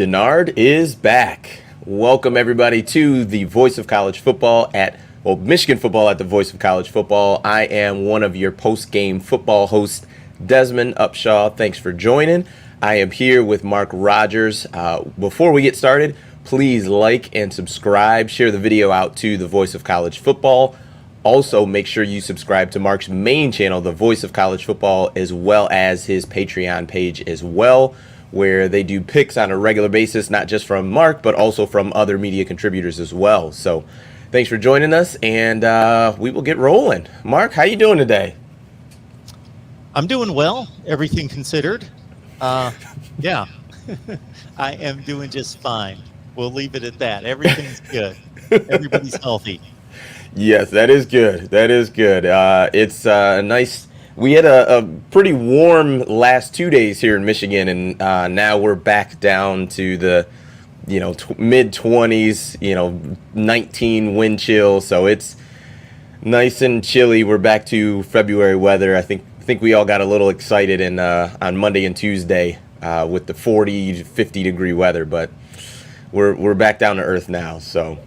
Denard is back. Welcome everybody to the Voice of College Football Michigan Football at the Voice of College Football. I am one of your post-game football hosts, Desmond Upshaw. Thanks for joining. I am here with Mark Rogers. Before we get started, please like and subscribe. Share the video out to the Voice of College Football. Also, make sure you subscribe to Mark's main channel, the Voice of College Football, as well as his Patreon page as well, where they do picks on a regular basis, not just from Mark, but also from other media contributors as well. So thanks for joining us, and we will get rolling. Mark, how you doing today? I'm doing well, everything considered. Yeah, I am doing just fine. We'll leave it at that. Everything's good. Everybody's healthy. Yes, that is good. That is good. It's nice. We had a pretty warm last 2 days here in Michigan, and now we're back down to the, mid-20s, 19 wind chill. So it's nice and chilly. We're back to February weather. I think we all got a little excited on Monday and Tuesday with the 40 to 50 degree weather, but we're back down to earth now. So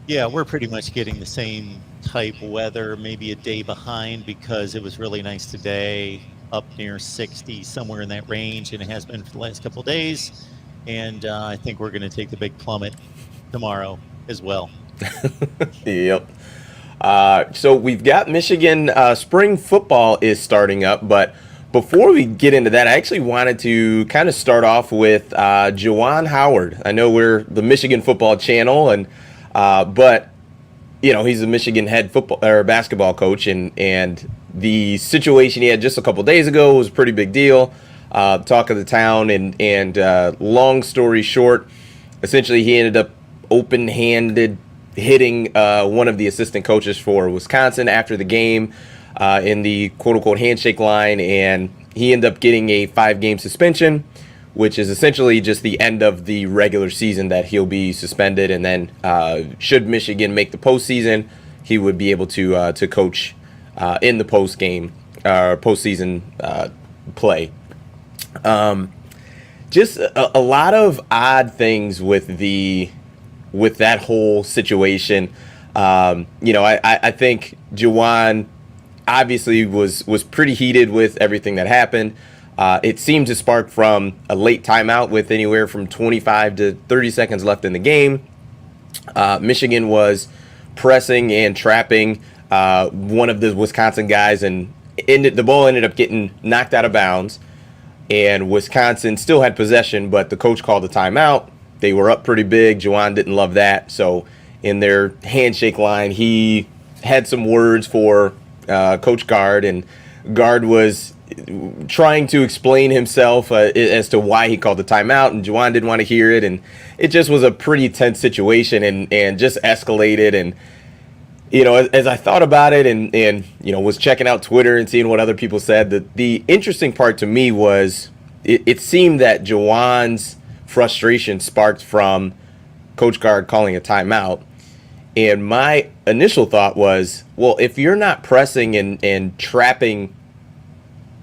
yeah, we're pretty much getting the same type weather, maybe a day behind, because it was really nice today, up near 60, somewhere in that range, and it has been for the last couple of days. And I think we're going to take the big plummet tomorrow as well. Yep. So we've got Michigan spring football is starting up, but before we get into that, I actually wanted to kind of start off with Juwan Howard. I know we're the Michigan football channel, and but he's a Michigan head football or basketball coach, and the situation he had just a couple days ago was a pretty big deal. Talk of the town, and long story short, essentially he ended up open-handed hitting one of the assistant coaches for Wisconsin after the game in the quote-unquote handshake line, and he ended up getting a 5-game suspension, which is essentially just the end of the regular season that he'll be suspended. And then should Michigan make the postseason, he would be able to coach in the postseason play. Just a lot of odd things with that whole situation. I think Juwan obviously was pretty heated with everything that happened. It seemed to spark from a late timeout with anywhere from 25 to 30 seconds left in the game. Michigan was pressing and trapping one of the Wisconsin guys, and the ball ended up getting knocked out of bounds. And Wisconsin still had possession, but the coach called a timeout. They were up pretty big. Juwan didn't love that. So in their handshake line, he had some words for Coach Gard, and Gard was trying to explain himself as to why he called the timeout, and Juwan didn't want to hear it, and it just was a pretty tense situation, and just escalated. And as I thought about it, and was checking out Twitter and seeing what other people said, the interesting part to me was it seemed that Juwan's frustration sparked from Coach Gard calling a timeout. And my initial thought was, well, if you're not pressing and trapping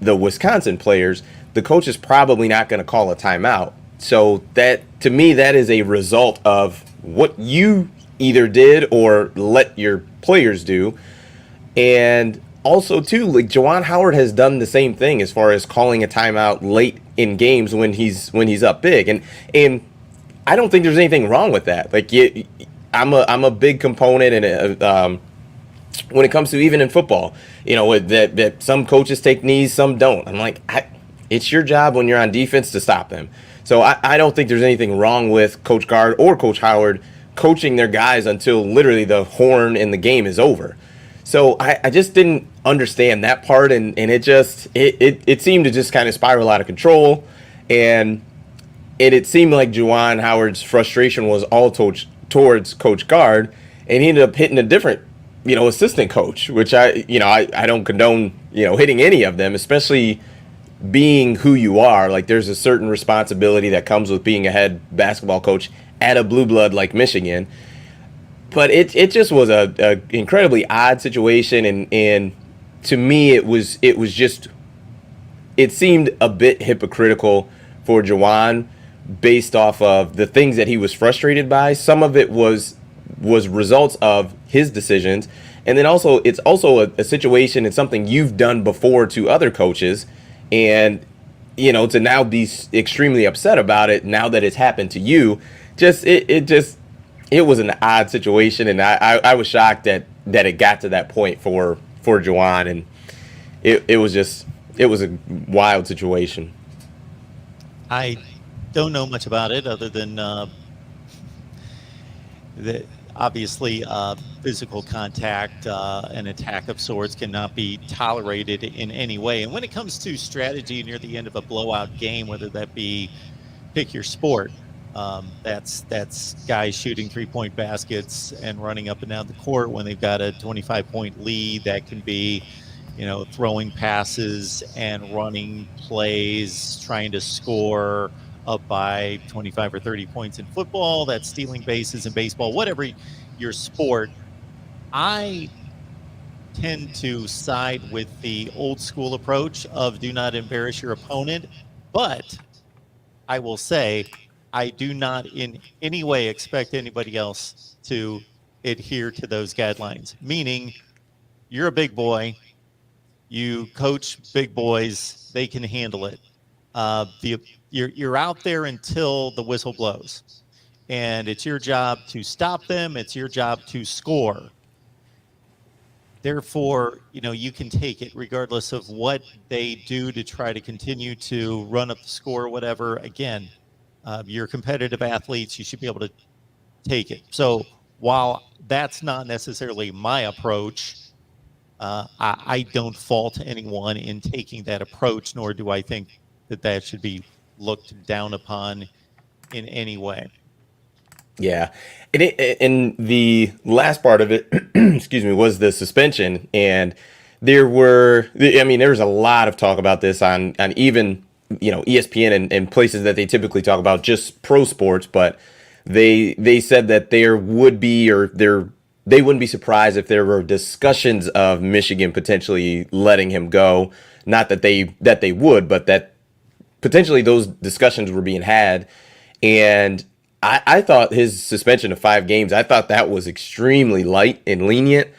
the Wisconsin players, the coach is probably not going to call a timeout. So that, to me, that is a result of what you either did or let your players do. And also, too, like Juwan Howard has done the same thing as far as calling a timeout late in games when he's up big. And I don't think there's anything wrong with that. Like, I'm a big component, and when it comes to even in football, that some coaches take knees, some don't. I'm like, it's your job when you're on defense to stop them. So I don't think there's anything wrong with Coach Gard or Coach Howard coaching their guys until literally the horn in the game is over. So I just didn't understand that part, and it seemed to just kind of spiral out of control, and it seemed like Juwan Howard's frustration was all towards Coach Gard, and he ended up hitting a different assistant coach, which I don't condone hitting any of them, especially being who you are. Like, there's a certain responsibility that comes with being a head basketball coach at a blue blood like Michigan. But it just was a incredibly odd situation, and to me it seemed a bit hypocritical for Juwan, based off of the things that he was frustrated by. Some of it was results of his decisions, and then also it's also a situation and something you've done before to other coaches, and to now be extremely upset about it now that it's happened to you. It was an odd situation, and I was shocked that it got to that point for Juwan, and it was a wild situation. I don't know much about it other than obviously physical contact, an attack of sorts cannot be tolerated in any way. And when it comes to strategy near the end of a blowout game, whether that be pick your sport, that's guys shooting 3-point baskets and running up and down the court when they've got a 25-point lead. That can be throwing passes and running plays, trying to score up by 25 or 30 points in football. That's stealing bases in baseball. Whatever your sport, I tend to side with the old school approach of do not embarrass your opponent. But I will say I do not in any way expect anybody else to adhere to those guidelines, meaning you're a big boy. You coach big boys, they can handle it. You're out there until the whistle blows, and it's your job to stop them. It's your job to score. Therefore, you can take it regardless of what they do to try to continue to run up the score or whatever. Again, you're competitive athletes. You should be able to take it. So while that's not necessarily my approach, I don't fault anyone in taking that approach, nor do I think that should be looked down upon in any way. Yeah. And the last part of it, excuse me, was the suspension. And there was a lot of talk about this on even, ESPN and places that they typically talk about just pro sports, but they said that there would be, they wouldn't be surprised if there were discussions of Michigan potentially letting him go. Not that they would, but that potentially those discussions were being had. And I thought his suspension of 5 games, I thought that was extremely light and lenient,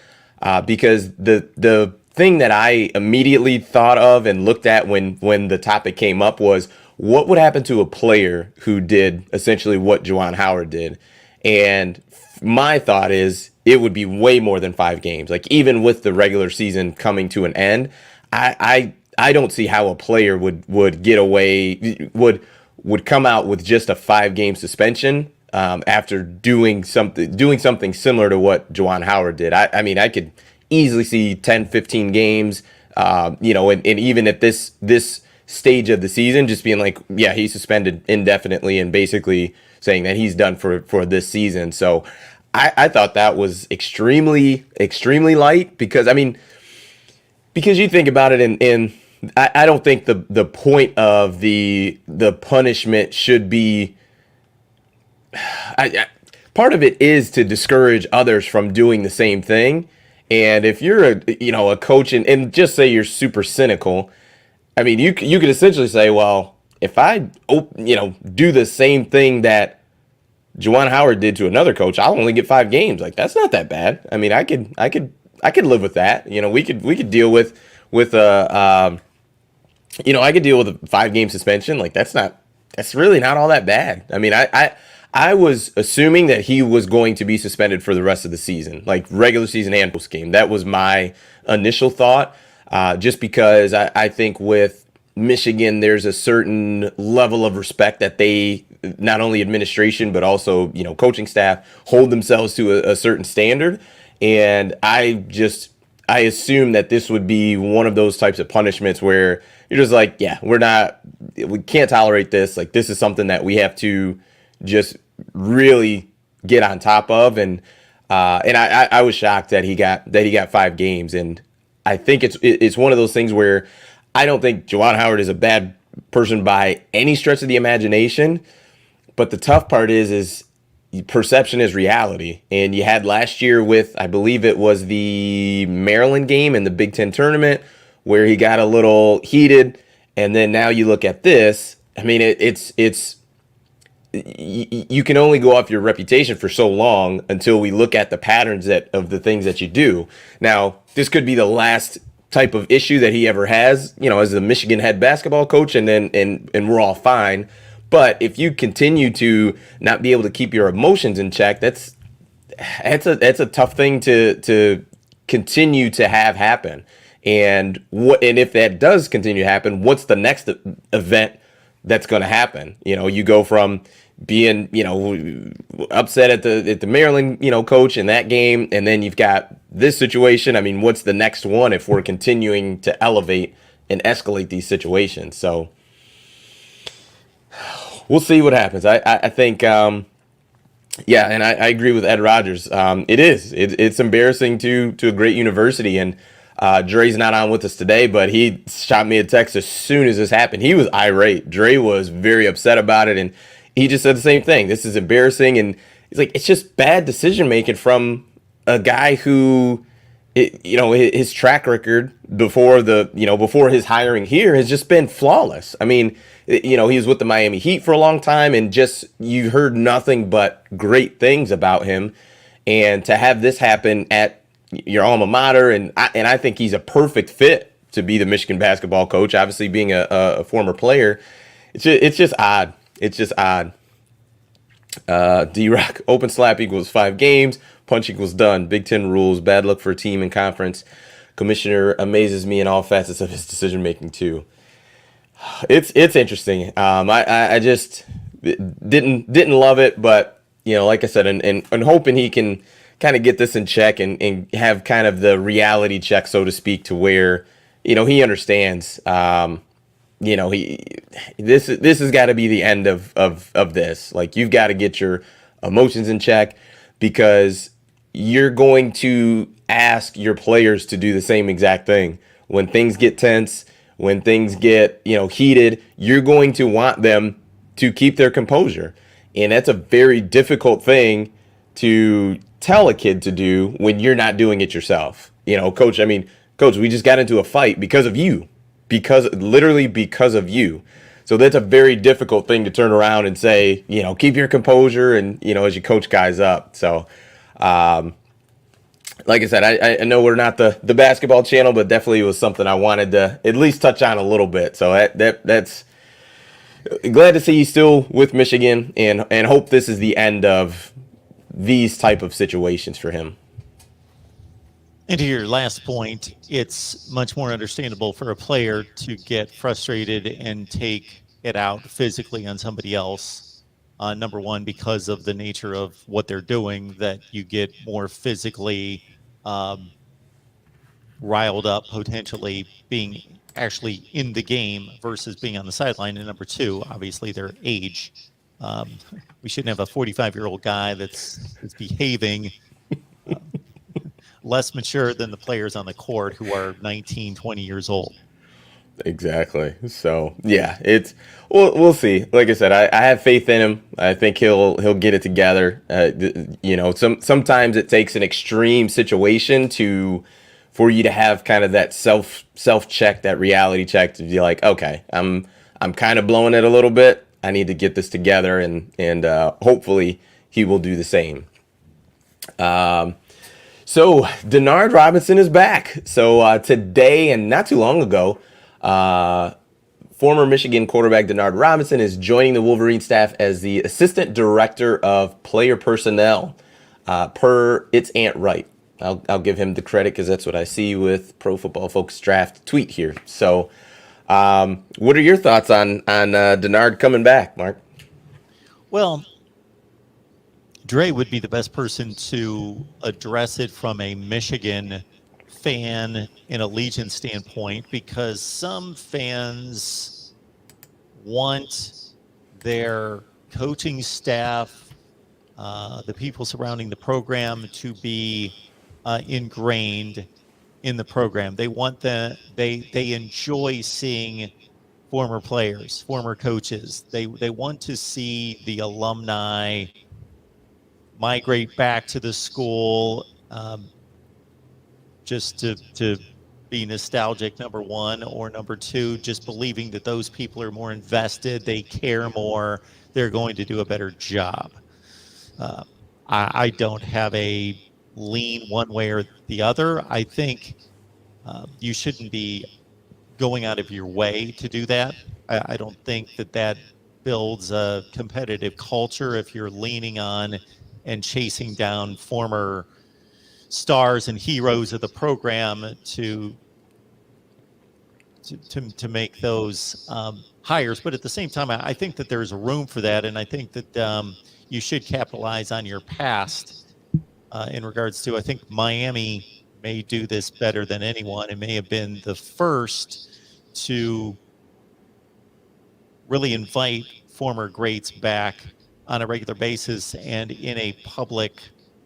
because the thing that I immediately thought of and looked at when the topic came up was what would happen to a player who did essentially what Juwan Howard did. And my thought is it would be way more than 5 games. Like, even with the regular season coming to an end, I don't see how a player would get away, would come out with just a 5-game suspension after doing something similar to what Juwan Howard did. I mean, I could easily see 10, 15 games, and even at this stage of the season, just being like, yeah, he's suspended indefinitely and basically saying that he's done for this season. So I thought that was extremely, extremely light because you think about it, and I don't think the point of the punishment should be. Part of it is to discourage others from doing the same thing. And if you're a coach and just say you're super cynical, I mean, you could essentially say, well, if I do the same thing that Juwan Howard did to another coach, I'll only get 5 games. Like, that's not that bad. I mean, I could live with that. We could deal with I could deal with a 5-game suspension. Like, that's really not all that bad. I mean, I was assuming that he was going to be suspended for the rest of the season, like regular season and post game. That was my initial thought, just because I think with Michigan, there's a certain level of respect that they, not only administration, but also, coaching staff, hold themselves to a certain standard. And I assume that this would be one of those types of punishments where you're just like, yeah, we can't tolerate this. Like, this is something that we have to just really get on top of. And I was shocked that he got 5 games. And I think it's one of those things where I don't think Juwan Howard is a bad person by any stretch of the imagination. But the tough part is perception is reality. And you had last year with, I believe it was the Maryland game in the Big Ten tournament, where he got a little heated. And then now you look at this. I mean, it's you can only go off your reputation for so long until we look at the patterns of the things that you do. Now, this could be the last type of issue that he ever has, as the Michigan head basketball coach, and we're all fine. But if you continue to not be able to keep your emotions in check, that's a tough thing to continue to have happen. And if that does continue to happen, what's the next event that's going to happen? You go from being upset at the Maryland coach in that game, and then you've got this situation. I mean, what's the next one if we're continuing to elevate and escalate these situations? So we'll see what happens. I think yeah, and I agree with Ed Rogers. It's embarrassing to a great university. And Dre's not on with us today, but he shot me a text as soon as this happened. He was irate. Dre was very upset about it, and he just said the same thing. This is embarrassing, and he's like, it's just bad decision making from a guy who, his track record before before his hiring here has just been flawless. I mean, he was with the Miami Heat for a long time, and just you heard nothing but great things about him. And to have this happen at your alma mater, and I think he's a perfect fit to be the Michigan basketball coach. Obviously, being a former player, it's just odd. It's just odd. D-Rock, open slap equals 5 games. Punch equals done. Big Ten rules. Bad luck for a team in conference. Commissioner amazes me in all facets of his decision making too. It's interesting. I just didn't love it, but like I said, and hoping he can kind of get this in check and have kind of the reality check, so to speak, to where he understands. This has got to be the end of this. Like, you've got to get your emotions in check, because you're going to ask your players to do the same exact thing. When things get tense, when things get, heated, you're going to want them to keep their composure. And that's a very difficult thing to tell a kid to do when you're not doing it yourself. Coach, we just got into a fight because of you. Literally because of you. So that's a very difficult thing to turn around and say, keep your composure, and, as you coach guys up. So, like I said, I know we're not the basketball channel, but definitely was something I wanted to at least touch on a little bit. So that's glad to see he's still with Michigan, and hope this is the end of these type of situations for him. And to your last point, it's much more understandable for a player to get frustrated and take it out physically on somebody else. Number one, because of the nature of what they're doing, that you get more physically riled up, potentially being actually in the game versus being on the sideline. And number two, obviously their age. We shouldn't have a 45-year-old guy that's behaving less mature than the players on the court who are 19, 20 years old. Exactly. So yeah, we'll see. Like I said, I have faith in him. I think he'll get it together. Sometimes it takes an extreme situation for you to have kind of that self check, that reality check, to be like, okay, I'm kind of blowing it a little bit. I need to get this together, and hopefully he will do the same. So Denard Robinson is back. So today, and not too long ago, former Michigan quarterback Denard Robinson is joining the Wolverines staff as the assistant director of player personnel, per It's Ant Wright. I'll give him the credit because that's what I see with Pro Football Focus draft tweet here. So what are your thoughts on Denard coming back, Mark? Well, Dre would be the best person to address it from a Michigan fan and allegiance standpoint, because some fans want their coaching staff, the people surrounding the program, to be ingrained in the program. They want they enjoy seeing former players, former coaches. They want to see the alumni migrate back to the school, just to be nostalgic, number one, or number two, just believing that those people are more invested, they care more, they're going to do a better job. I don't have a lean one way or the other. I think you shouldn't be going out of your way to do that. I don't think that that builds a competitive culture if you're leaning on and chasing down former stars and heroes of the program to make those hires. But at the same time, I think that there's room for that, and I think that you should capitalize on your past in regards to, I think Miami may do this better than anyone. It may have been the first to really invite former greats back on a regular basis and in a public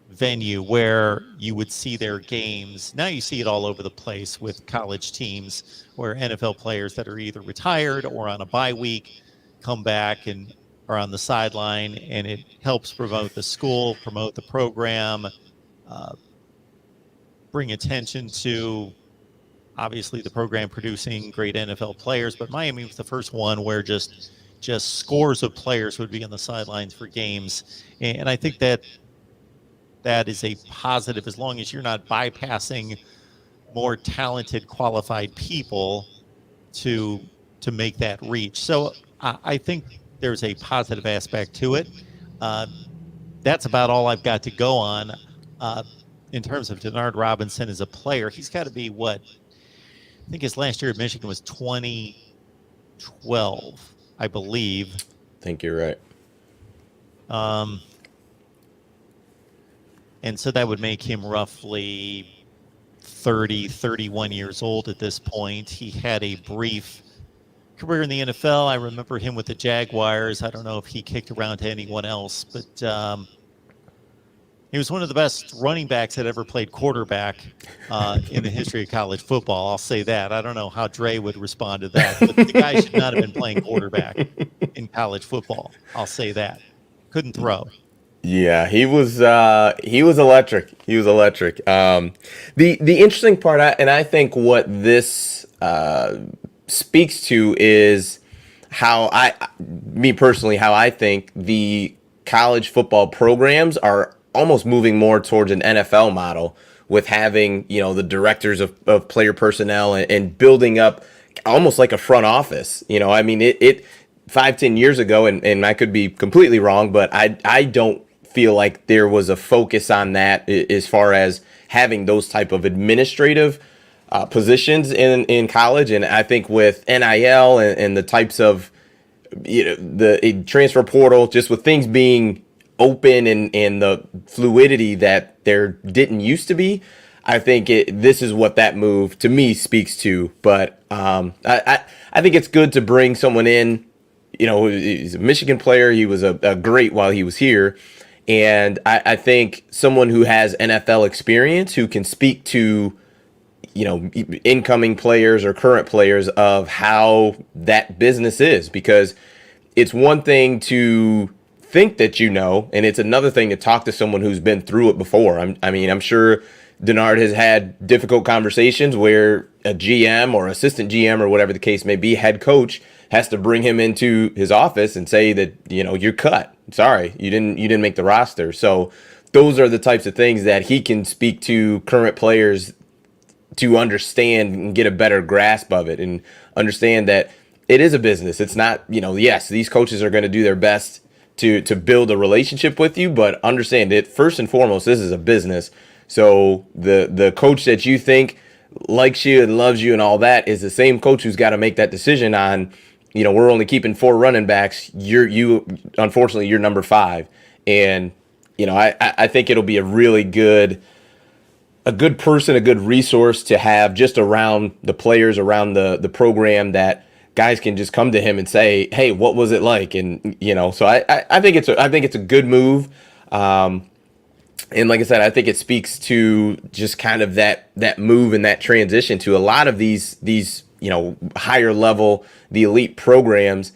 venue where you would see their games. Now you see it all over the place with college teams where NFL players that are either retired or on a bye week come back and are on the sideline, and it helps promote the school, promote the program, bring attention to obviously the program producing great NFL players. But Miami was the first one where just scores of players would be on the sidelines for games, and I think that is a positive as long as you're not bypassing more talented, qualified people to make that reach. So I think there's a positive aspect to it. That's about all I've got to go on. In terms of Denard Robinson as a player, he's got to be what? I think his last year at Michigan was 2012, I believe. I think you're right. And so that would make him roughly 30, 31 years old at this point. He had a brief career in the NFL. I remember him with the Jaguars. I don't know if he kicked around to anyone else, but he was one of the best running backs that ever played quarterback in the history of college football. I'll say that. I don't know how Dre would respond to that, but the guy should not have been playing quarterback in college football. I'll say that. Couldn't throw. Yeah, he was electric. He was electric. The interesting part, and I think what this speaks to is how me personally, how I think the college football programs are almost moving more towards an NFL model with having, the directors of player personnel and building up almost like a front office. I mean, it 5-10 years ago, and I could be completely wrong, but I don't feel like there was a focus on that as far as having those type of administrative positions in college. And I think with NIL and the types of the transfer portal, just with things being open and the fluidity that there didn't used to be, I think this is what that move to me speaks to. But I think it's good to bring someone in. He's a Michigan player. He was a great while he was here. And I think someone who has NFL experience, who can speak to, incoming players or current players of how that business is, because it's one thing to think that and it's another thing to talk to someone who's been through it before. I'm sure Denard has had difficult conversations where a GM or assistant GM or whatever the case may be, head coach, has to bring him into his office and say that, you're cut. Sorry, you didn't make the roster. So those are the types of things that he can speak to current players to understand and get a better grasp of it, and understand that it is a business. It's not, yes, these coaches are going to do their best to build a relationship with you, but understand that first and foremost, this is a business. So the coach that you think likes you and loves you and all that is the same coach who's got to make that decision on, we're only keeping 4 running backs. Unfortunately, you're number 5. And, I think it'll be a really good person, a good resource to have just around the players, around the program, that guys can just come to him and say, hey, what was it like? And, so I think it's a good move. And like I said, I think it speaks to just kind of that move and that transition to a lot of these higher level, the elite programs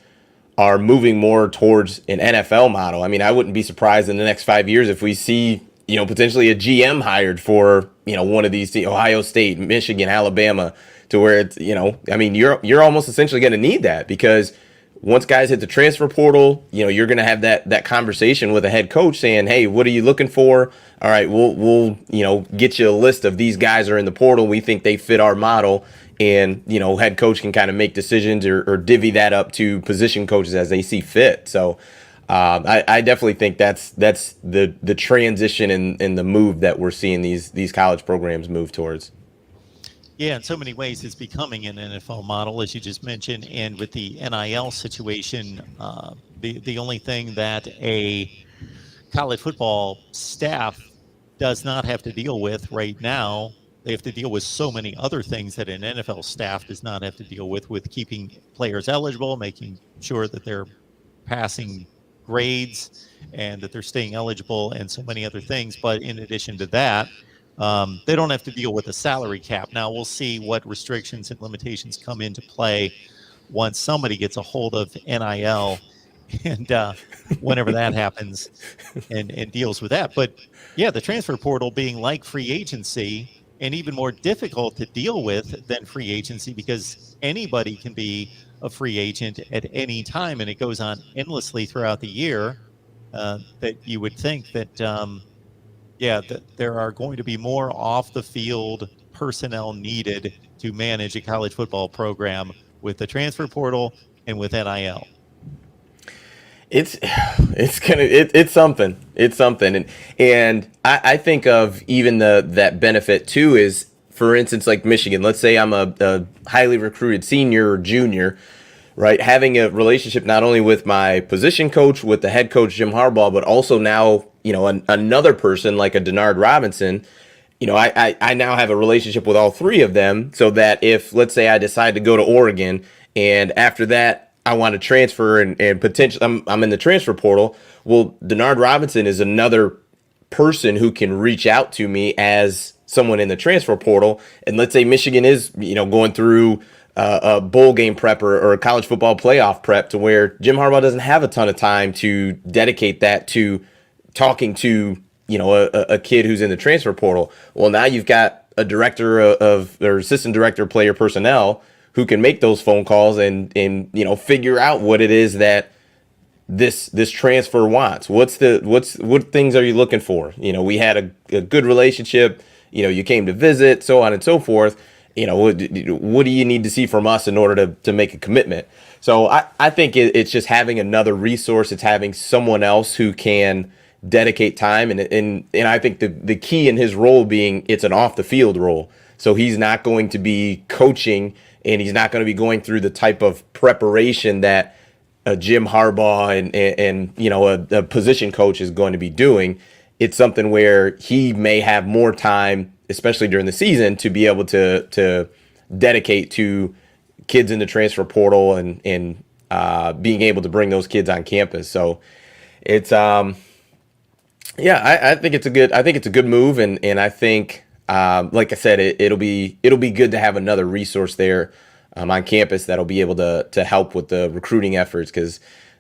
are moving more towards an NFL model. I mean, I wouldn't be surprised in the next 5 years if we see potentially a GM hired for, one of these, Ohio State, Michigan, Alabama, to where it's, I mean, you're almost essentially going to need that, because once guys hit the transfer portal, you're going to have that conversation with a head coach saying, hey, what are you looking for? All right, we'll get you a list of these guys are in the portal. We think they fit our model. And, head coach can kind of make decisions or divvy that up to position coaches as they see fit. So I definitely think that's the transition and the move that we're seeing these college programs move towards. Yeah, in so many ways, it's becoming an NFL model, as you just mentioned. And with the NIL situation, the only thing that a college football staff does not have to deal with right now, they have to deal with so many other things that an NFL staff does not have to deal with keeping players eligible, making sure that they're passing grades and that they're staying eligible, and so many other things. But in addition to that, they don't have to deal with a salary cap. Now, we'll see what restrictions and limitations come into play once somebody gets a hold of NIL and whenever that happens and deals with that. But yeah, the transfer portal being like free agency, and even more difficult to deal with than free agency, because anybody can be a free agent at any time, and it goes on endlessly throughout the year. That you would think that that there are going to be more off the field personnel needed to manage a college football program with the transfer portal and with NIL. It's something. It's something. And I think of even that benefit too is, for instance, like Michigan. Let's say I'm a highly recruited senior or junior, right? Having a relationship not only with my position coach, with the head coach, Jim Harbaugh, but also now, another person like a Denard Robinson. I now have a relationship with all three of them, so that if, let's say, I decide to go to Oregon, and after that I want to transfer and potentially I'm in the transfer portal, well, Denard Robinson is another person who can reach out to me as someone in the transfer portal. And let's say Michigan is, going through a bowl game prep or a college football playoff prep, to where Jim Harbaugh doesn't have a ton of time to dedicate that to talking to, a kid who's in the transfer portal. Well, now you've got a director or assistant director of player personnel who can make those phone calls and figure out what it is that this transfer wants. What things are you looking for? We had a good relationship. You came to visit, so on and so forth. What do you need to see from us in order to make a commitment? So I think it's just having another resource. It's having someone else who can dedicate time, and I think the key in his role being it's an off the field role. So he's not going to be coaching, and he's not going to be going through the type of preparation that a Jim Harbaugh and a position coach is going to be doing. It's something where he may have more time, especially during the season, to be able to dedicate to kids in the transfer portal and being able to bring those kids on campus. So it's I think it's a good move, and I think like I said, it'll be good to have another resource there on campus that'll be able to help with the recruiting efforts, because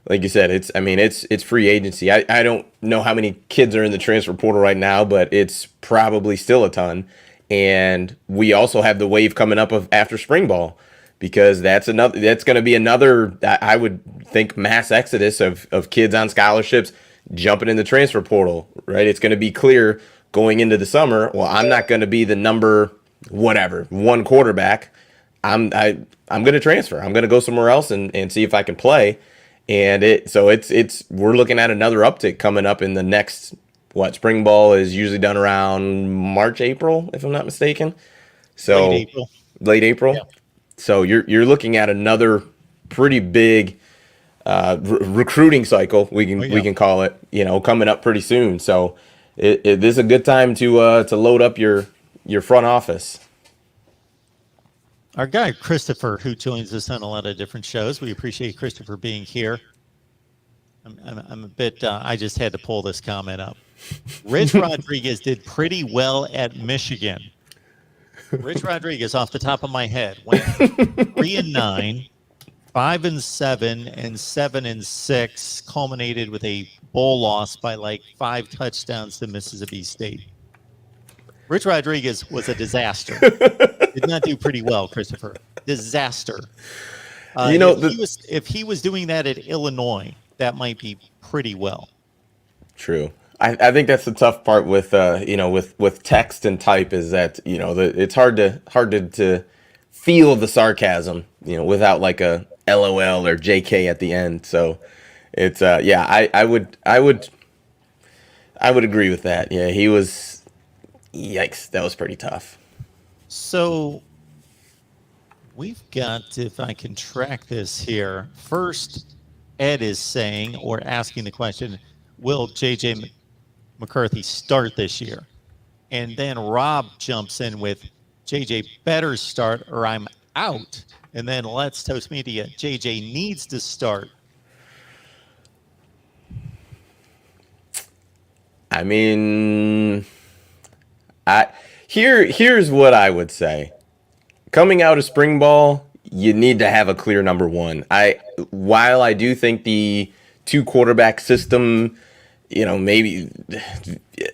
like you said, it's free agency. I don't know how many kids are in the transfer portal right now, but it's probably still a ton. And we also have the wave coming up of after spring ball, because that's going to be another, I would think, mass exodus of kids on scholarships jumping in the transfer portal, right? It's going to be clear going into the summer, well, I'm not going to be the number one quarterback. I'm going to transfer. I'm going to go somewhere else and see if I can play. And we're looking at another uptick coming up in the next, spring ball is usually done around March, April, if I'm not mistaken. So late April. Yeah. So you're looking at another pretty big recruiting cycle, we can call it, coming up pretty soon. So this is a good time to load up your front office. Our guy Christopher, who joins us on a lot of different shows, we appreciate Christopher being here. I'm a bit. I just had to pull this comment up. Rich Rodriguez did pretty well at Michigan. Rich Rodriguez, off the top of my head, went 3-9, 5-7 and 7-6, culminated with a bowl loss by like 5 touchdowns to Mississippi State. Rich Rodriguez was a disaster. Did not do pretty well, Christopher. Disaster. If he was doing that at Illinois, that might be pretty well. True. I think that's the tough part with with text and type is that it's hard to feel the sarcasm without like a LOL or JK at the end. So it's I would agree with that. Yeah, he was. Yikes, that was pretty tough. So we've got, if I can track this here. First, Ed is saying or asking the question, will JJ McCarthy start this year? And then Rob jumps in with JJ better start or I'm out. And then Let's Toast Media, JJ needs to start. I mean, here's what I would say. Coming out of spring ball, you need to have a clear number one. While I do think the 2 quarterback system, maybe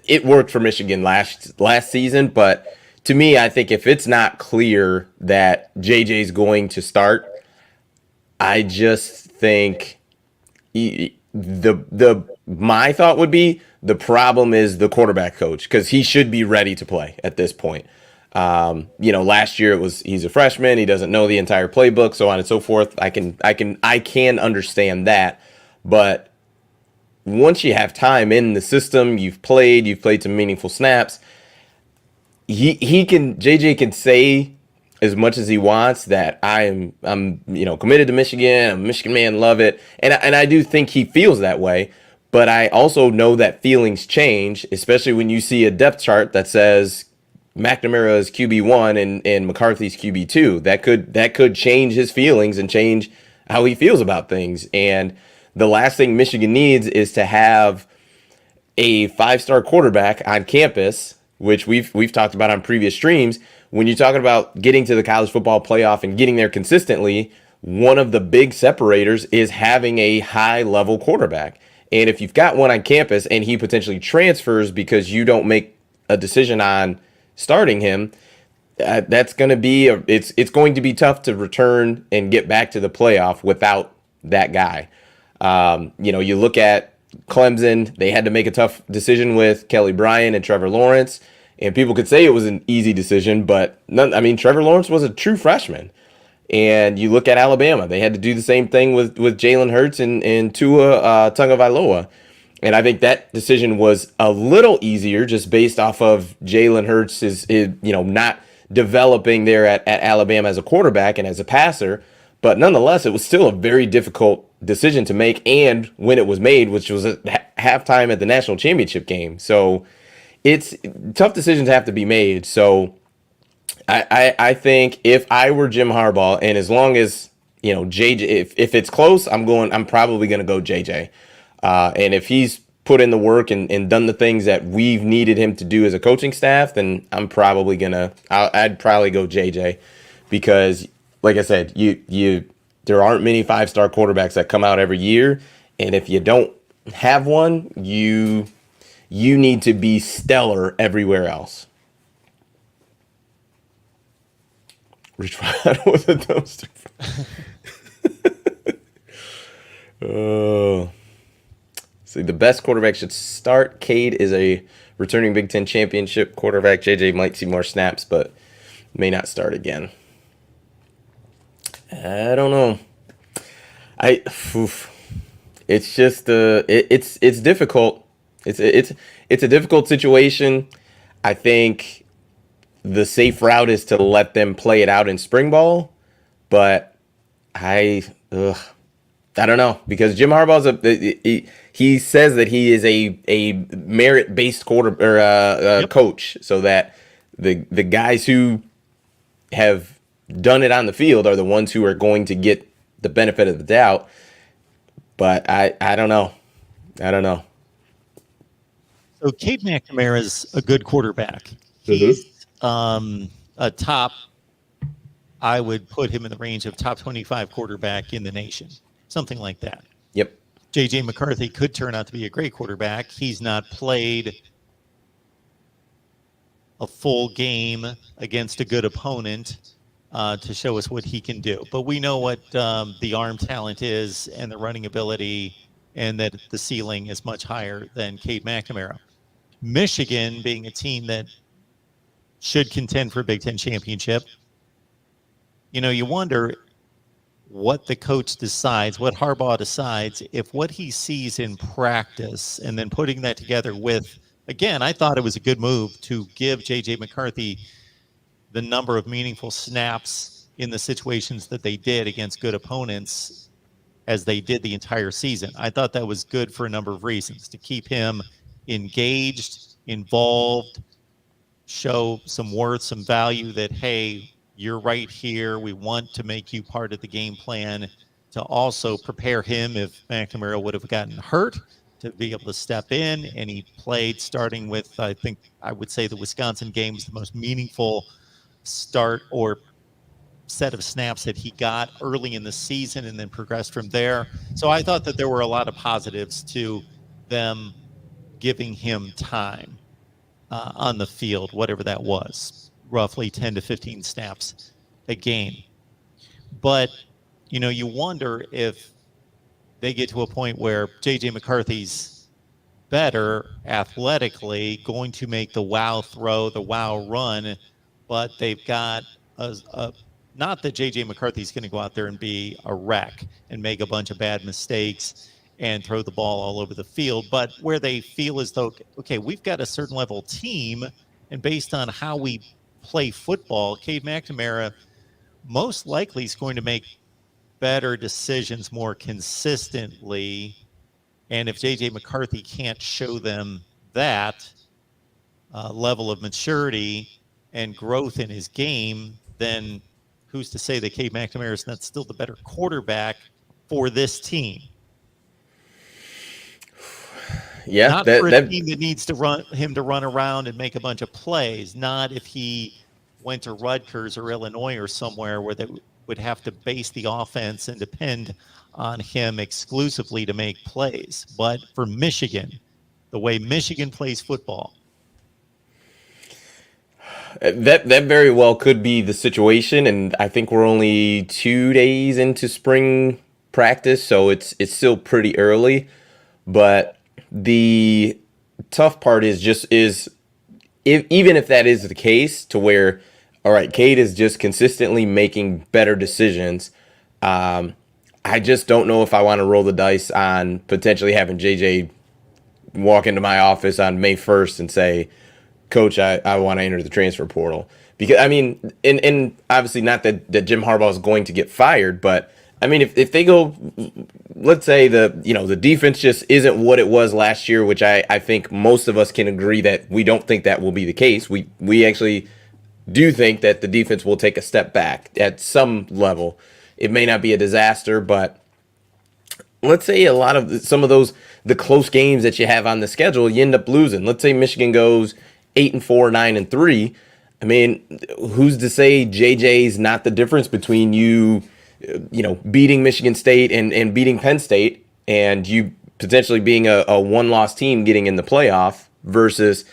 it worked for Michigan last season, but to me, I think if it's not clear that JJ's going to start, I just think my thought would be the problem is the quarterback coach, because he should be ready to play at this point. Last year he's a freshman, he doesn't know the entire playbook, so on and so forth. I can understand that, but once you have time in the system, you've played some meaningful snaps. JJ can say as much as he wants that I'm committed to Michigan, I'm a Michigan man, love it, and I do think he feels that way. But I also know that feelings change, especially when you see a depth chart that says McNamara is QB1 and McCarthy's QB2. That could change his feelings and change how he feels about things. And the last thing Michigan needs is to have a 5-star quarterback on campus, which we've talked about on previous streams. When you're talking about getting to the college football playoff and getting there consistently, one of the big separators is having a high-level quarterback. And if you've got one on campus and he potentially transfers because you don't make a decision on starting him, that's going to be it's going to be tough to return and get back to the playoff without that guy. You look at Clemson, they had to make a tough decision with Kelly Bryant and Trevor Lawrence, and people could say it was an easy decision, but Trevor Lawrence was a true freshman. And you look at Alabama, they had to do the same thing with Jalen Hurts and Tua Tagovailoa. And I think that decision was a little easier just based off of Jalen Hurts is not developing there at Alabama as a quarterback and as a passer. But nonetheless, it was still a very difficult decision to make. And when it was made, which was at halftime at the national championship game. So it's tough decisions have to be made. So I think if I were Jim Harbaugh, and as long as JJ, if it's close, I'm probably going to go JJ. And if he's put in the work and done the things that we've needed him to do as a coaching staff, then I'd probably go JJ, because like I said, there aren't many 5-star quarterbacks that come out every year, and if you don't have one, you need to be stellar everywhere else. Rich Rod with a dumpster. Oh. See, the best quarterback should start. Cade is a returning Big Ten championship quarterback. JJ might see more snaps, but may not start again. I don't know. It's just it's difficult. It's a difficult situation. I think the safe route is to let them play it out in spring ball, but I don't know, because Jim Harbaugh's he says that he is a merit-based coach, so that the guys who have done it on the field are the ones who are going to get the benefit of the doubt. But I don't know. So Cade McNamara is a good quarterback. He's a top I would put him in the range of top 25 quarterback in the nation, something like that. Yep. J.J. McCarthy could turn out to be a great quarterback. He's not played a full game against a good opponent to show us what he can do. But we know what the arm talent is and the running ability, and that the ceiling is much higher than Cade McNamara. Michigan being a team that should contend for a Big Ten championship, you wonder what the coach decides, what Harbaugh decides, if what he sees in practice and then putting that together with, again, I thought it was a good move to give J.J. McCarthy the number of meaningful snaps in the situations that they did against good opponents as they did the entire season. I thought that was good for a number of reasons, to keep him engaged, involved, show some worth, some value that, hey, you're right here. We want to make you part of the game plan, to also prepare him if McNamara would have gotten hurt, to be able to step in. And he played starting with, I think I would say the Wisconsin game was the most meaningful start or set of snaps that he got early in the season, and then progressed from there. So I thought that there were a lot of positives to them giving him time on the field, whatever that was, roughly 10 to 15 snaps a game. But, you wonder if they get to a point where J.J. McCarthy's better athletically, going to make the wow throw, the wow run, but they've got not that J.J. McCarthy's going to go out there and be a wreck and make a bunch of bad mistakes and throw the ball all over the field, but where they feel as though, okay, we've got a certain level team, and based on how we play football, Cade McNamara most likely is going to make better decisions more consistently. And if J.J. McCarthy can't show them that level of maturity and growth in his game, then who's to say that Cade McNamara is not still the better quarterback for this team? Yeah, not for a team that needs to run around and make a bunch of plays. Not if he went to Rutgers or Illinois or somewhere where they would have to base the offense and depend on him exclusively to make plays. But for Michigan, the way Michigan plays football, that very well could be the situation. And I think we're only 2 days into spring practice, so it's still pretty early. But the tough part is even if that is the case, to where, all right, Cade is just consistently making better decisions. I just don't know if I want to roll the dice on potentially having JJ walk into my office on May 1st and say, Coach, I want to enter the transfer portal. Because, I mean, and obviously not that Jim Harbaugh is going to get fired, but I mean, if they go, let's say the defense just isn't what it was last year, which I think most of us can agree that we don't think that will be the case. We actually do think that the defense will take a step back at some level. It may not be a disaster, but let's say some of those, the close games that you have on the schedule, you end up losing. Let's say Michigan goes 8-4, 9-3. I mean, who's to say JJ's not the difference between beating Michigan State and beating Penn State, and you potentially being a one-loss team getting in the playoff, versus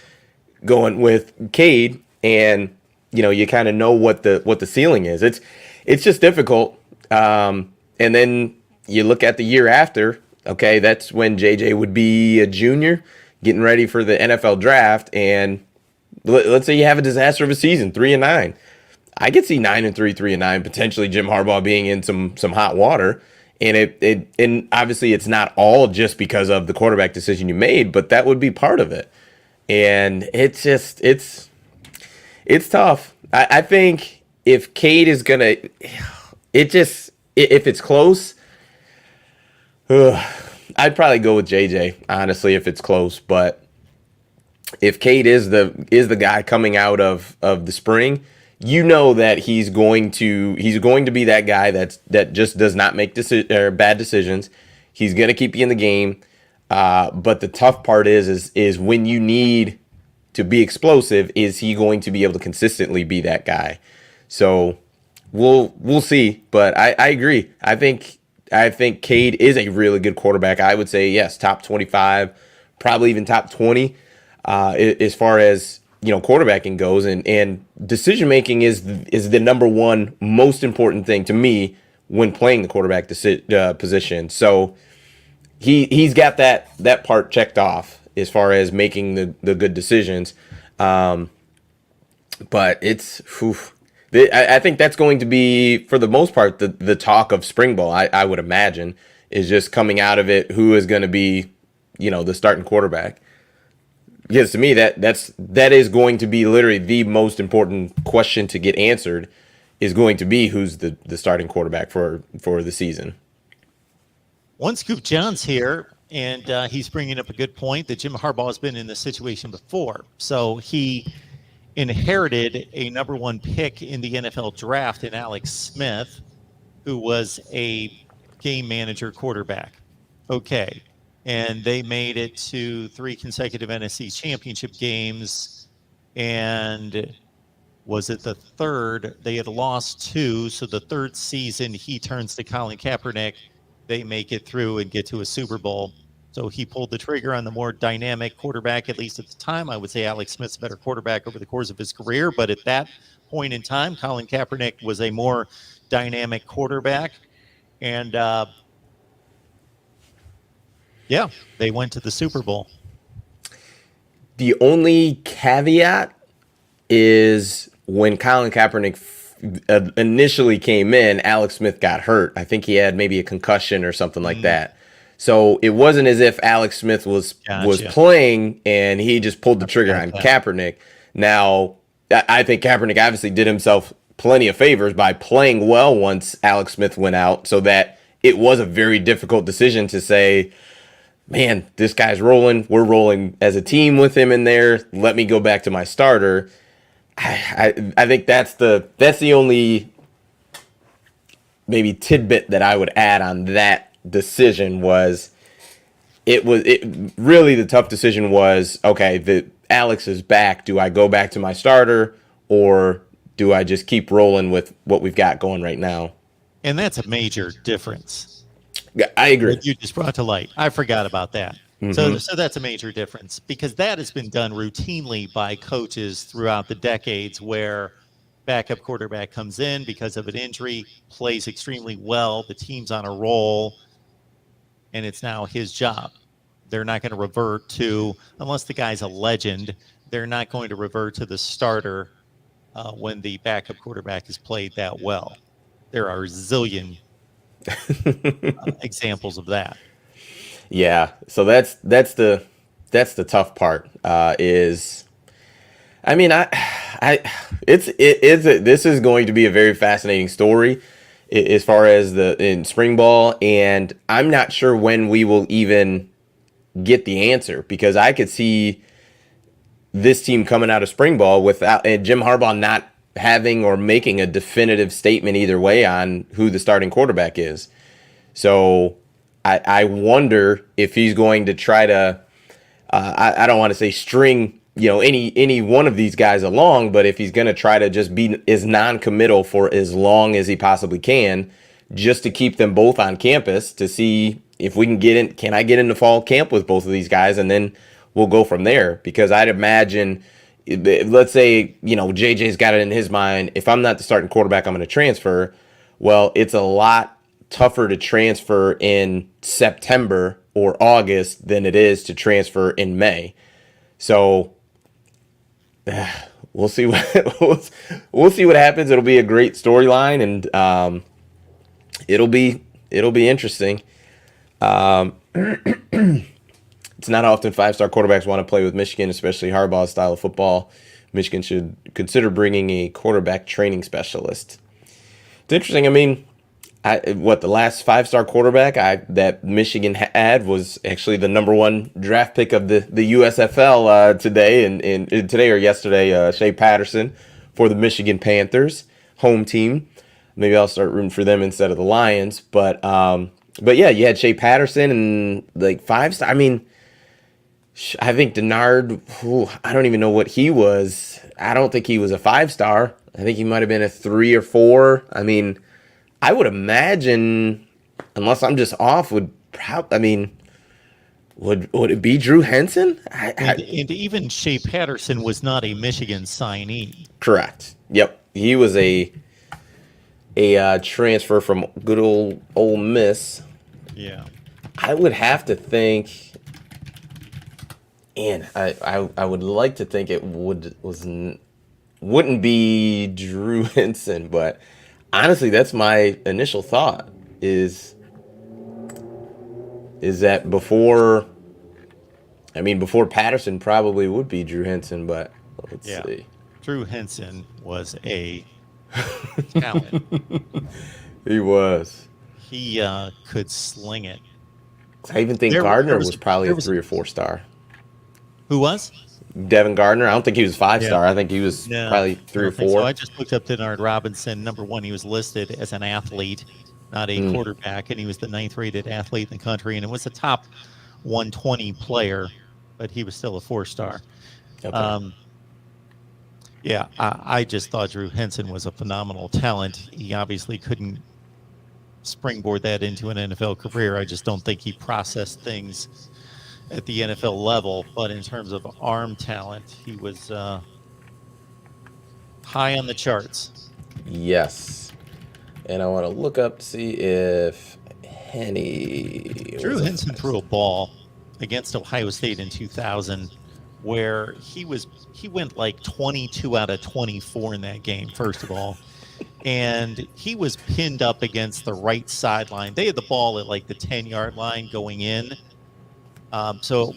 going with Cade and you kind of know what the ceiling is. It's just difficult. And then you look at the year after. Okay, that's when JJ would be a junior, getting ready for the NFL draft, and let's say you have a disaster of a season, 3-9. I could see 9-3, 3-9, potentially Jim Harbaugh being in some hot water. And and obviously it's not all just because of the quarterback decision you made, but that would be part of it. And it's tough. I think if Cade is gonna, if it's close, I'd probably go with JJ, honestly, if it's close. But if Cade is the guy coming out of the spring, that he's going to be that guy that just does not make bad decisions. He's going to keep you in the game. But the tough part is when you need to be explosive, is he going to be able to consistently be that guy? So we'll see, but I agree. I think Cade is a really good quarterback. I would say yes, top 25, probably even top 20, as far as quarterbacking goes, and decision making is the number one most important thing to me when playing the quarterback position. So he's got that part checked off as far as making the good decisions. But it's I think that's going to be, for the most part, the talk of spring ball. I would imagine is just coming out of it, who is going to be the starting quarterback. Because to me that is going to be literally the most important question to get answered, is going to be who's the starting quarterback for the season. One Scoop John's here, and he's bringing up a good point that Jim Harbaugh has been in this situation before. So he inherited a number one pick in the NFL draft in Alex Smith, who was a game manager quarterback. Okay. And they made it to 3 consecutive NFC championship games. And was it the third? They had lost 2. So the third season, he turns to Colin Kaepernick. They make it through and get to a Super Bowl. So he pulled the trigger on the more dynamic quarterback, at least at the time. I would say Alex Smith's a better quarterback over the course of his career. But at that point in time, Colin Kaepernick was a more dynamic quarterback. And, yeah, they went to the Super Bowl. The only caveat is when Colin Kaepernick initially came in, Alex Smith got hurt. I think he had maybe a concussion or something like that. So it wasn't as if Alex Smith was playing and he just pulled the trigger on Kaepernick. Now, I think Kaepernick obviously did himself plenty of favors by playing well once Alex Smith went out, so that it was a very difficult decision to say, man, this guy's rolling. We're rolling as a team with him in there. Let me go back to my starter. I think that's the only maybe tidbit that I would add on that decision. Was it really the tough decision was, okay, the Alex is back. Do I go back to my starter, or do I just keep rolling with what we've got going right now? And that's a major difference. I agree. You just brought to light. I forgot about that. So that's a major difference, because that has been done routinely by coaches throughout the decades, where backup quarterback comes in because of an injury, plays extremely well, the team's on a roll, and it's now his job. They're not going to revert to, unless the guy's a legend, they're not going to revert to the starter when the backup quarterback has played that well. There are a zillion examples of that. Yeah, so that's the tough part. Is, I mean, this is going to be a very fascinating story as far as in spring ball, and I'm not sure when we will even get the answer, because I could see this team coming out of spring ball without Jim Harbaugh not having or making a definitive statement either way on who the starting quarterback is. So I wonder if he's going to try to, I don't want to say string, any one of these guys along, but if he's going to try to just be as non-committal for as long as he possibly can, just to keep them both on campus, to see if we can I get into fall camp with both of these guys, and then we'll go from there. Because I'd imagine, let's say, JJ's got it in his mind, if I'm not the starting quarterback, I'm going to transfer. Well, it's a lot tougher to transfer in September or August than it is to transfer in May. So we'll see we'll see what happens. It'll be a great storyline, and it'll be interesting. It's not often 5-star quarterbacks want to play with Michigan, especially Harbaugh's style of football. Michigan should consider bringing a quarterback training specialist. It's interesting. I mean, the last 5-star quarterback that Michigan had was actually the number 1 draft pick of the USFL today and today or yesterday, Shea Patterson for the Michigan Panthers, home team. Maybe I'll start rooting for them instead of the Lions. But yeah, you had Shea Patterson and like 5-star. I mean, I think Denard, I don't even know what he was. I don't think he was a 5-star. I think he might have been a 3 or 4. I mean, I would imagine, unless I'm just off, would it be Drew Henson? And even Shea Patterson was not a Michigan signee. Correct. Yep, he was a transfer from good old Ole Miss. Yeah, I would have to think, and I would like to think it wouldn't be Drew Henson, but honestly, that's my initial thought. Is that before Patterson probably would be Drew Henson, but let's see. Drew Henson was a talent. He was. He could sling it. I even think Gardner was probably a 3 or 4-star. Who was? Devin Gardner. I don't think he was 5-star. I think he was probably 3 or 4. So I just looked up Denard Robinson. Number 1, he was listed as an athlete, not a quarterback, and he was the 9th rated athlete in the country, and it was a top 120 player, but he was still a 4-star. Okay. I just thought Drew Henson was a phenomenal talent. He obviously couldn't springboard that into an NFL career. I just don't think he processed things at the NFL level, but in terms of arm talent, he was high on the charts. Yes. And I want to look up to see if Drew Henson threw a ball against Ohio State in 2000 where he went like 22 out of 24 in that game, first of all. And he was pinned up against the right sideline. They had the ball at like the 10-yard line going in. So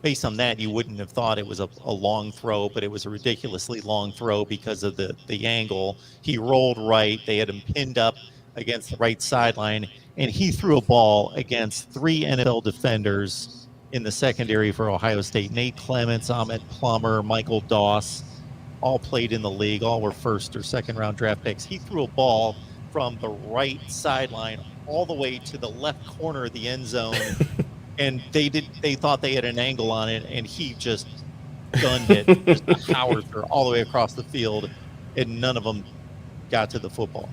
based on that, you wouldn't have thought it was a long throw, but it was a ridiculously long throw because of the angle. He rolled right. They had him pinned up against the right sideline, and he threw a ball against 3 NFL defenders in the secondary for Ohio State. Nate Clements, Ahmed Plummer, Michael Doss, all played in the league. All were 1st or 2nd round draft picks. He threw a ball from the right sideline all the way to the left corner of the end zone. And they thought they had an angle on it, and he just gunned it, just a howitzer all the way across the field, and none of them got to the football.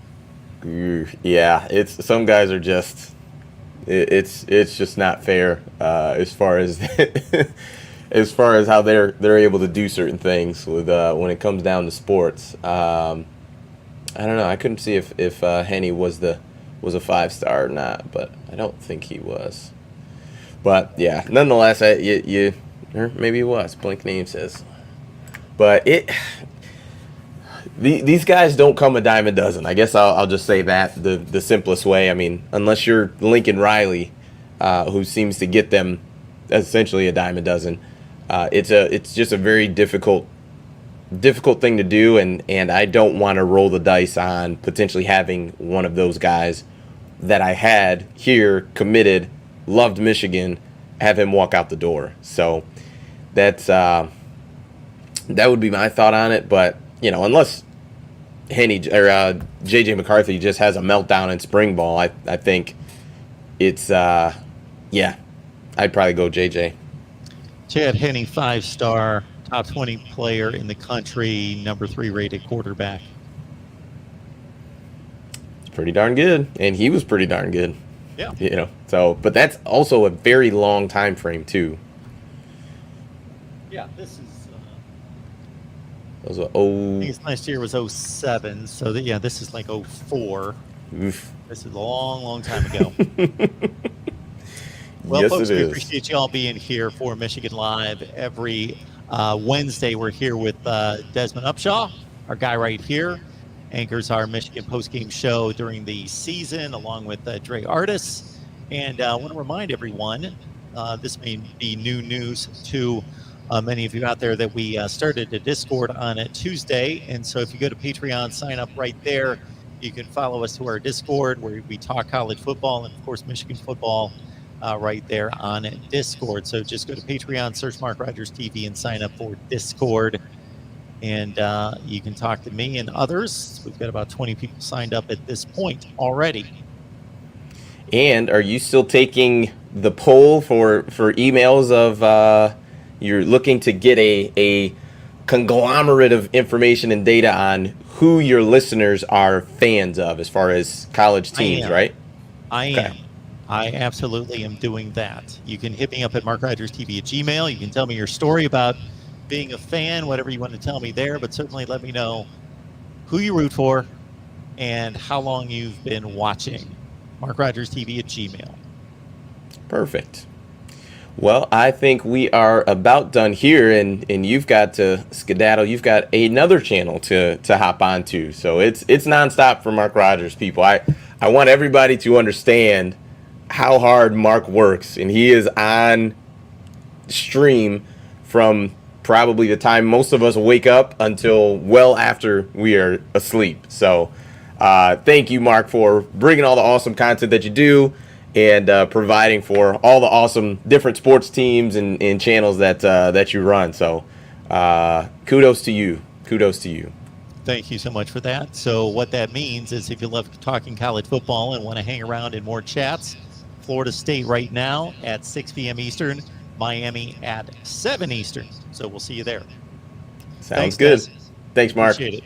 Yeah, it's some guys are just it's just not fair as far as as far as how they're able to do certain things with when it comes down to sports. I don't know. I couldn't see if Henny was a 5-star or not, but I don't think he was. But yeah, nonetheless, or maybe it was. Blank name says. But these guys don't come a dime a dozen. I guess I'll just say that the simplest way. I mean, unless you're Lincoln Riley, who seems to get them essentially a dime a dozen, it's just a very difficult thing to do, and I don't want to roll the dice on potentially having one of those guys that I had here committed. Loved Michigan, have him walk out the door. So that's that would be my thought on it. But unless Henny or JJ McCarthy just has a meltdown in spring ball, I think it's I'd probably go JJ. Chad Henne, 5-star, top 20 player in the country, number 3 rated quarterback. It's pretty darn good, and he was pretty darn good. Yeah. So, but that's also a very long time frame too. Yeah, this is. Those are I think last year was 07, so this is like 04. Oof. This is a long, long time ago. Well, yes, folks, it we is. appreciate you all being here for Michigan Live every Wednesday. We're here with Desmond Upshaw, our guy right here. Anchors our Michigan postgame show during the season, along with Dre Artis. And I want to remind everyone, this may be new news to many of you out there, that we started a Discord on a Tuesday. And so if you go to Patreon, sign up right there. You can follow us to our Discord, where we talk college football and, of course, Michigan football right there on Discord. So just go to Patreon, search MarkRogersTV, and sign up for Discord. And you can talk to me and others. We've got about 20 people signed up at this point already. And are you still taking the poll for emails of you're looking to get a conglomerate of information and data on who your listeners are fans of as far as college teams, right? I am. I absolutely am doing that. You can hit me up at MarkRogersTV at Gmail. You can tell me your story about being a fan, whatever you want to tell me there, but certainly let me know who you root for and how long you've been watching. MarkRogersTV at Gmail. Perfect. Well, I think we are about done here, and you've got to skedaddle. You've got another channel to hop onto, so it's nonstop for Mark Rogers, people. I want everybody to understand how hard Mark works, and he is on stream from probably the time most of us wake up until well after we are asleep. So thank you, Mark, for bringing all the awesome content that you do and providing for all the awesome different sports teams and channels that you run. So kudos to you. Kudos to you. Thank you so much for that. So what that means is if you love talking college football and want to hang around in more chats, Florida State right now at 6 p.m. Eastern, Miami at 7 Eastern. So we'll see you there. Sounds good. Guys. Thanks, Mark. Appreciate it.